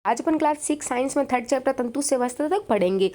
आज अपन class 6 science में 3rd chapter तंतु से वस्त्र तक पढ़ेंगे।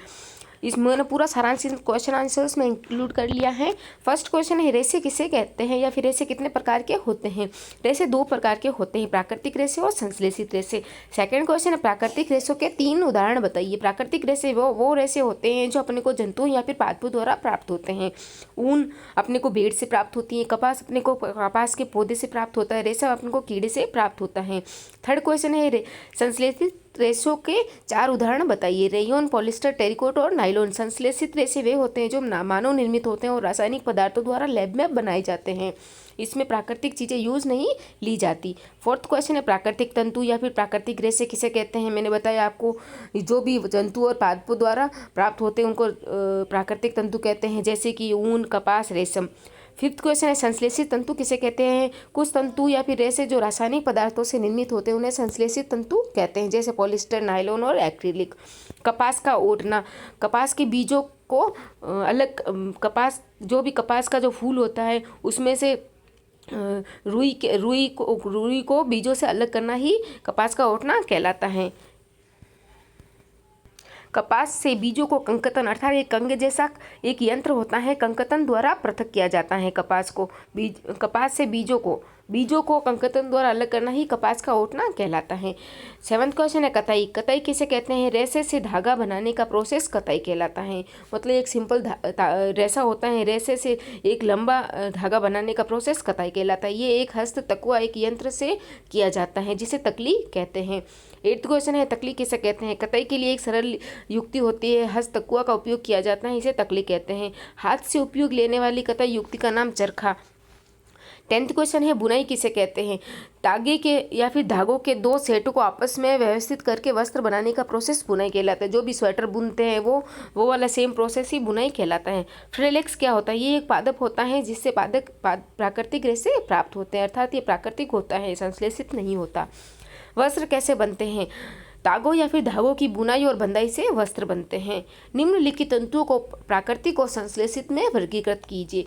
इसमें मैंने पूरा सारांश क्वेश्चन आंसर्स में इंक्लूड कर लिया है। फर्स्ट क्वेश्चन है, रेसे किसे कहते हैं या फिर रेसे कितने प्रकार के होते हैं। रेसे 2 प्रकार के होते हैं, प्राकृतिक रेसे और संश्लेषित रेसे। सेकंड क्वेश्चन है, प्राकृतिक रेसों के 3 उदाहरण बताइए। प्राकृतिक रेसे वो रेसे होते हैं जो अपने को जंतुओं या फिर पादपों द्वारा प्राप्त होते हैं। ऊन अपने को भेड़ से प्राप्त होती है, कपास अपने को कपास के पौधे से प्राप्त होता है, रेशा अपने को कीड़े से प्राप्त होता है। थर्ड क्वेश्चन है, संश्लेषित रेशों के 4 उदाहरण बताइए। रेयन, पॉलिस्टर, टेरिकोट और नायलॉन। संश्लेषित रेशे वे होते हैं जो मानव निर्मित होते हैं और रासायनिक पदार्थों द्वारा लैब में बनाए जाते हैं। इसमें प्राकृतिक चीज़ें यूज नहीं ली जाती। फोर्थ क्वेश्चन है, प्राकृतिक तंतु या फिर प्राकृतिक रेशे किसे कहते हैं। मैंने बताया आपको, जो भी जंतु और पादपों द्वारा प्राप्त होते हैं उनको प्राकृतिक तंतु कहते हैं, जैसे कि ऊन, कपास, रेशम। फिफ्थ क्वेश्चन है, संश्लेषित तंतु किसे कहते हैं। कुछ तंतु या फिर रेशे जो रासायनिक पदार्थों से निर्मित होते हैं उन्हें संश्लेषित तंतु कहते हैं, जैसे पॉलिस्टर, नायलॉन और एक्रिलिक। कपास का ओढ़ना, कपास के बीजों को अलग, जो भी कपास का जो फूल होता है उसमें से रुई को बीजों से अलग करना ही कपास का ओढ़ना कहलाता है। कपास से बीजों को कंकतन अर्थात एक कंगे जैसा एक यंत्र होता है, कंकतन द्वारा पृथक किया जाता है। कपास से बीजों को कंकतन द्वारा अलग करना ही कपास का ओटना कहलाता है। 7th क्वेश्चन है, कताई। कताई किसे कहते हैं। रेशे से धागा बनाने का प्रोसेस कताई कहलाता है। मतलब एक सिंपल रेशा होता है, रेशे से एक लंबा धागा बनाने का प्रोसेस कताई कहलाता है। ये एक हस्त तकुआ एक यंत्र से किया जाता है जिसे तकली कहते हैं। 8th क्वेश्चन है, तकली किसे कहते हैं। कताई के लिए एक सरल युक्ति होती है, हस्त तकुआ का उपयोग किया जाता है, इसे तकली कहते हैं। हाथ से उपयोग लेने वाली कताई युक्ति का नाम चरखा। 10th क्वेश्चन है, बुनाई किसे कहते हैं। धागे के या फिर धागों के 2 सेटों को आपस में व्यवस्थित करके वस्त्र बनाने का प्रोसेस बुनाई कहलाता है। जो भी स्वेटर बुनते हैं वो वाला सेम प्रोसेस ही बुनाई कहलाता है। फ्रिलेक्स क्या होता है। ये एक पादप होता है जिससे प्राकृतिक रेशे प्राप्त होते हैं, अर्थात ये प्राकृतिक होता है, संश्लेषित नहीं होता। वस्त्र कैसे बनते हैं। तागों या फिर धागों की बुनाई और बंधाई से वस्त्र बनते हैं। निम्नलिखित तंतुओं को प्राकृतिक और संश्लेषित में वर्गीकृत कीजिए।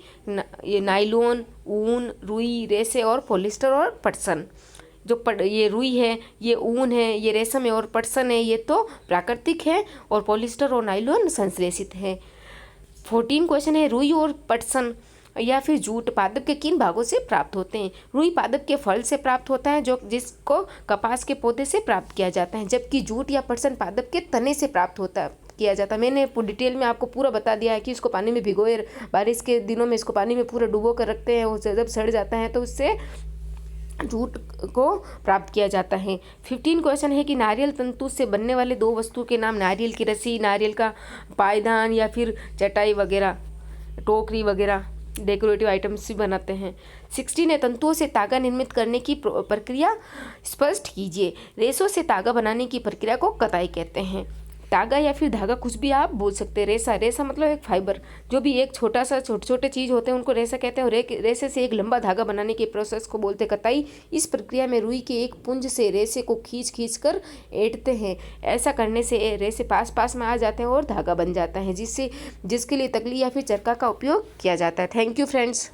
ये नायलॉन, ऊन, रुई, रेशे और पॉलिस्टर और पटसन। ये रुई है, ये ऊन है, ये रेशम है और पटसन है, ये तो प्राकृतिक है और पॉलिस्टर और नायलॉन संश्लेषित है। 14 क्वेश्चन है, रुई और पटसन या फिर जूट पादप के किन भागों से प्राप्त होते हैं। रुई पादप के फल से प्राप्त होता है जिसको कपास के पौधे से प्राप्त किया जाता है, जबकि जूट या पटसन पादप के तने से प्राप्त किया जाता है। मैंने डिटेल में आपको पूरा बता दिया है कि इसको पानी में भिगोए, बारिश के दिनों में इसको पानी में पूरा डुबो कर रखते हैं, वो जब सड़ जाता है तो उससे जूट को प्राप्त किया जाता है। 15 क्वेश्चन है कि नारियल तंतु से बनने वाले 2 वस्तुओं के नाम। नारियल की रस्सी, नारियल का पायदान या फिर चटाई वगैरह, टोकरी वगैरह डेकोरेटिव आइटम्स भी बनाते हैं। 16 है, तंतुओं से तागा निर्मित करने की प्रक्रिया स्पष्ट कीजिए। रेशों से तागा बनाने की प्रक्रिया को कताई कहते हैं। तागा या फिर धागा कुछ भी आप बोल सकते हैं। रेशा मतलब एक फाइबर, जो भी एक छोटे छोटे चीज़ होते हैं उनको रेशा कहते हैं, और रेशे से एक लंबा धागा बनाने के प्रोसेस को बोलते हैं कताई। इस प्रक्रिया में रुई के एक पुंज से रेशे को खींच कर ऐंठते हैं। ऐसा करने से रेशे पास में आ जाते हैं और धागा बन जाता है, जिसके लिए तकली या फिर चरखा का उपयोग किया जाता है। Thank you friends.